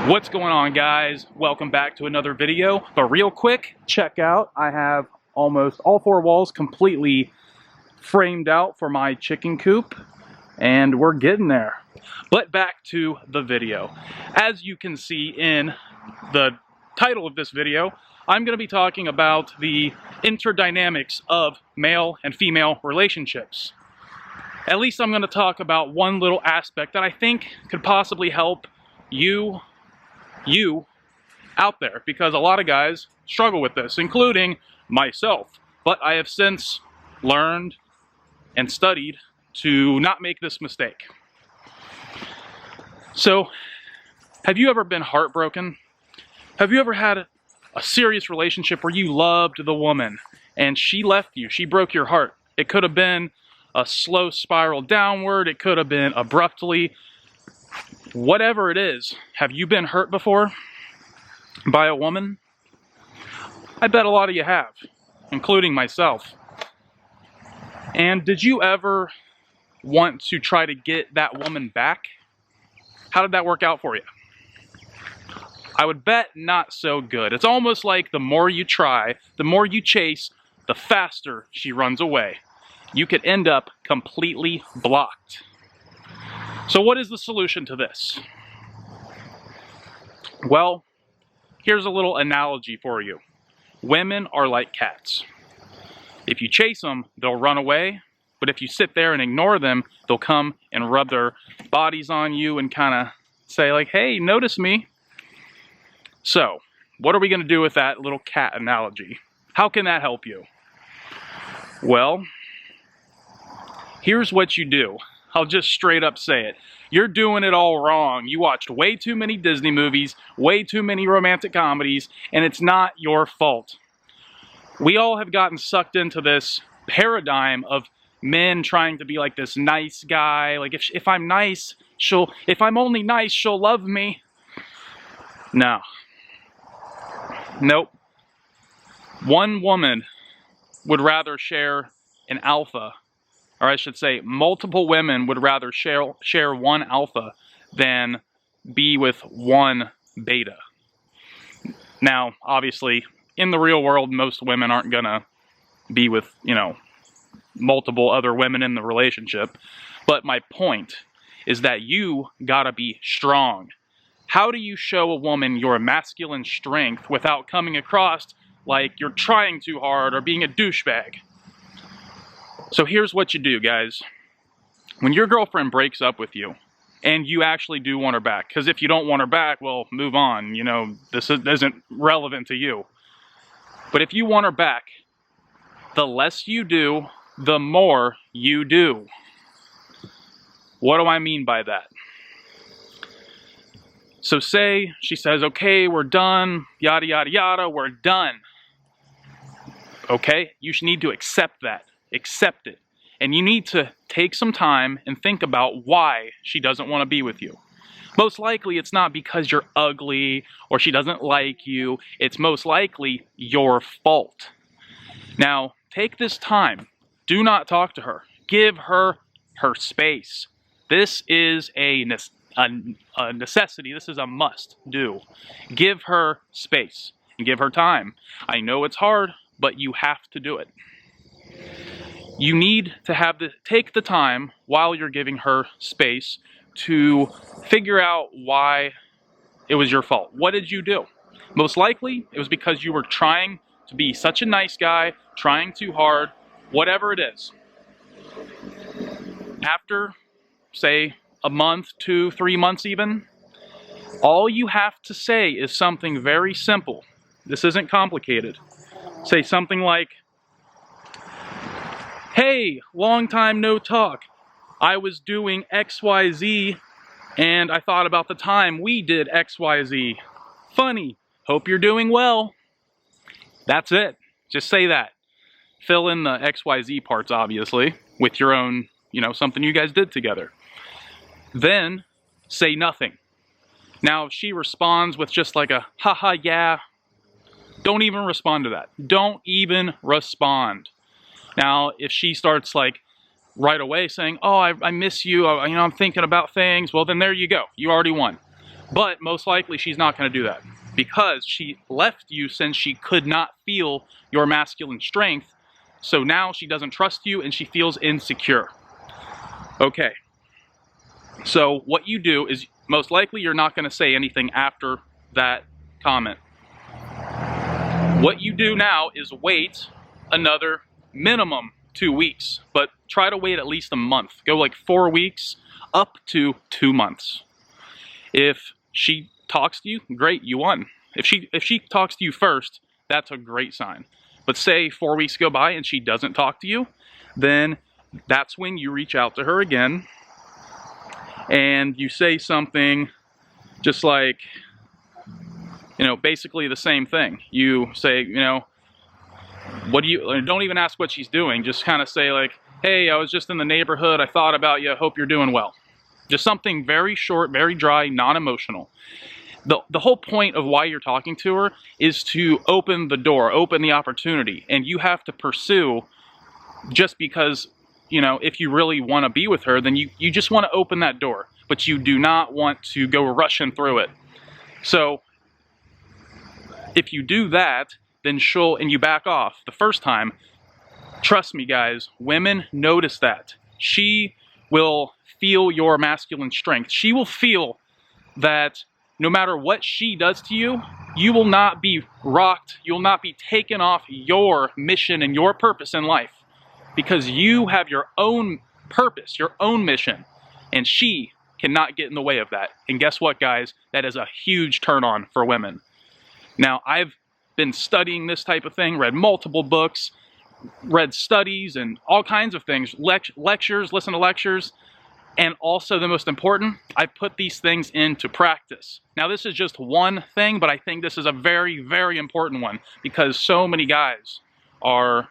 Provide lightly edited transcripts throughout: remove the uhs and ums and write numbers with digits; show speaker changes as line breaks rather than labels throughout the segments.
What's going on, guys? Welcome back to another video. But real quick, check out, I have almost all four walls completely framed out for my chicken coop, and we're getting there. But back to the video. As you can see in the title of this video, I'm going to be talking about the interdynamics of male and female relationships. At least I'm going to talk about one little aspect that I think could possibly help you out there, because a lot of guys struggle with this, including myself. But I have since learned and studied to not make this mistake. So, have you ever been heartbroken? Have you ever had a serious relationship where you loved the woman and she left you, she broke your heart? It could have been a slow spiral downward, it could have been abruptly. Whatever it is, have you been hurt before by a woman? I bet a lot of you have, including myself. And did you ever want to try to get that woman back? How did that work out for you? I would bet not so good. It's almost like the more you try, the more you chase, the faster she runs away. You could end up completely blocked. So what is the solution to this? Well, here's a little analogy for you. Women are like cats. If you chase them, they'll run away, but if you sit there and ignore them, they'll come and rub their bodies on you and kind of say like, hey, notice me. So, what are we going to do with that little cat analogy? How can that help you? Well, here's what you do. I'll just straight up say it. You're doing it all wrong. You watched way too many Disney movies, way too many romantic comedies, and it's not your fault. We all have gotten sucked into this paradigm of men trying to be like this nice guy. Like, if I'm nice, if I'm only nice, she'll love me. No. Nope. One woman would rather share an alpha, or I should say multiple women would rather share one alpha than be with one beta. Now, obviously, in the real world, most women aren't gonna be with, multiple other women in the relationship. But my point is that you gotta be strong. How do you show a woman your masculine strength without coming across like you're trying too hard or being a douchebag? So here's what you do, guys. When your girlfriend breaks up with you, and you actually do want her back, because if you don't want her back, well, move on. This isn't relevant to you. But if you want her back, the less you do, the more you do. What do I mean by that? So say she says, okay, we're done, yada, yada, yada, we're done. Okay, you need to accept that. Accept it. And you need to take some time and think about why she doesn't want to be with you. Most likely it's not because you're ugly or she doesn't like you. It's most likely your fault. Now, take this time. Do not talk to her. Give her her space. This is a necessity. This is a must do. Give her space and give her time. I know it's hard, but you have to do it. You need to take the time while you're giving her space to figure out why it was your fault. What did you do? Most likely, it was because you were trying to be such a nice guy, trying too hard, whatever it is. After, say, a month, 2, 3 months even, all you have to say is something very simple. This isn't complicated. Say something like, hey, long time no talk. I was doing XYZ and I thought about the time we did XYZ. Funny. Hope you're doing well. That's it. Just say that. Fill in the XYZ parts, obviously, with your own, something you guys did together. Then say nothing. Now, if she responds with just like a, haha, yeah, don't even respond to that. Don't even respond. Now, if she starts like right away saying, oh, I miss you, I'm thinking about things, well, then there you go. You already won. But most likely she's not going to do that because she left you since she could not feel your masculine strength. So now she doesn't trust you and she feels insecure. Okay. So what you do is most likely you're not going to say anything after that comment. What you do now is wait another minimum 2 weeks, but try to wait at least a month. Go like 4 weeks up to 2 months. If she talks to you, great, you won. If she talks to you first, that's a great sign. But say 4 weeks go by and she doesn't talk to you, then that's when you reach out to her again and you say something just like, basically the same thing. You say, what do you, don't even ask what she's doing. Just kind of say like, hey, I was just in the neighborhood. I thought about you. I hope you're doing well. Just something very short, very dry, non-emotional. The whole point of why you're talking to her is to open the door, open the opportunity. And you have to pursue just because, if you really want to be with her, then you just want to open that door. But you do not want to go rushing through it. So if you do that, then and you back off the first time, trust me guys, women notice that. She will feel your masculine strength. She will feel that no matter what she does to you, you will not be rocked, you will not be taken off your mission and your purpose in life. Because you have your own purpose, your own mission, and she cannot get in the way of that. And guess what guys, that is a huge turn on for women. Now I've been studying this type of thing, read multiple books, read studies and all kinds of things, lectures, listen to lectures, and also the most important, I put these things into practice. Now this is just one thing, but I think this is a very, very important one because so many guys are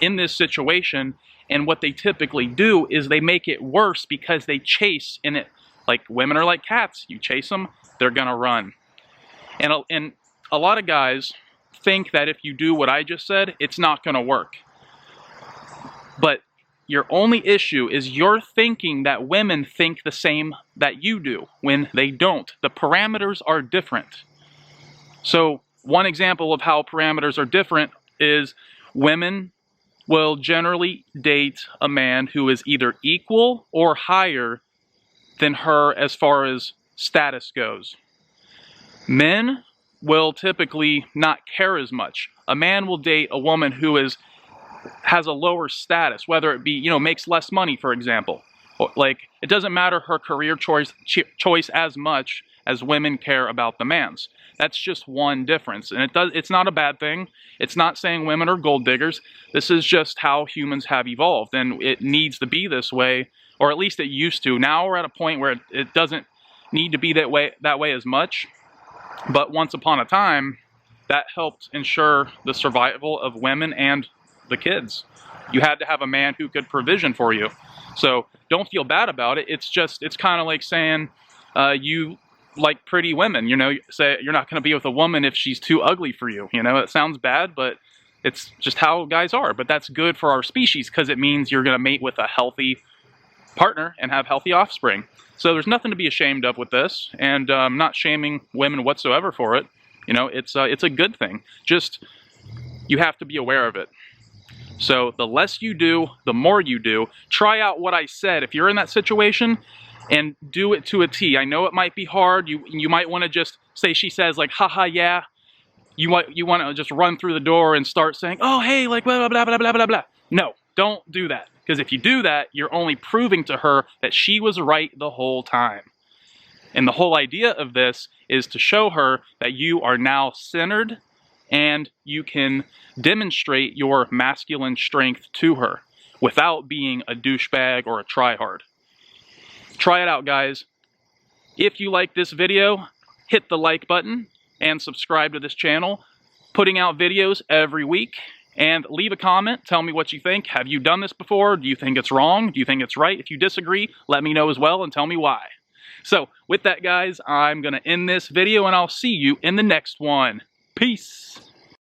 in this situation, and what they typically do is they make it worse because they chase in it. Like women are like cats, you chase them, they're gonna run. And a lot of guys think that if you do what I just said, it's not gonna work. But your only issue is you're thinking that women think the same that you do when they don't. The parameters are different. So one example of how parameters are different is women will generally date a man who is either equal or higher than her as far as status goes. Men will typically not care as much. A man will date a woman who has a lower status, whether it be, makes less money, for example. Like, it doesn't matter her career choice as much as women care about the man's. That's just one difference. And it's not a bad thing. It's not saying women are gold diggers. This is just how humans have evolved, and it needs to be this way, or at least it used to. Now we're at a point where it doesn't need to be that way as much. But once upon a time, that helped ensure the survival of women and the kids. You had to have a man who could provision for you. So don't feel bad about it. It's kind of like saying you like pretty women. Say you're not going to be with a woman if she's too ugly for you. It sounds bad, but it's just how guys are. But that's good for our species because it means you're going to mate with a healthy partner and have healthy offspring. So there's nothing to be ashamed of with this, and I'm not shaming women whatsoever for it. It's a good thing. Just you have to be aware of it. So the less you do, the more you do. Try out what I said if you're in that situation, and do it to a T. I know it might be hard. You might want to just say she says like, haha, yeah. You want to just run through the door and start saying, oh, hey, like blah, blah, blah, blah, blah, blah. No, don't do that. Because if you do that, you're only proving to her that she was right the whole time. And the whole idea of this is to show her that you are now centered and you can demonstrate your masculine strength to her without being a douchebag or a tryhard. Try it out, guys. If you like this video, hit the like button and subscribe to this channel. Putting out videos every week. And leave a comment, tell me what you think. Have you done this before? Do you think it's wrong? Do you think it's right? If you disagree, let me know as well and tell me why. So, with that guys, I'm going to end this video and I'll see you in the next one. Peace!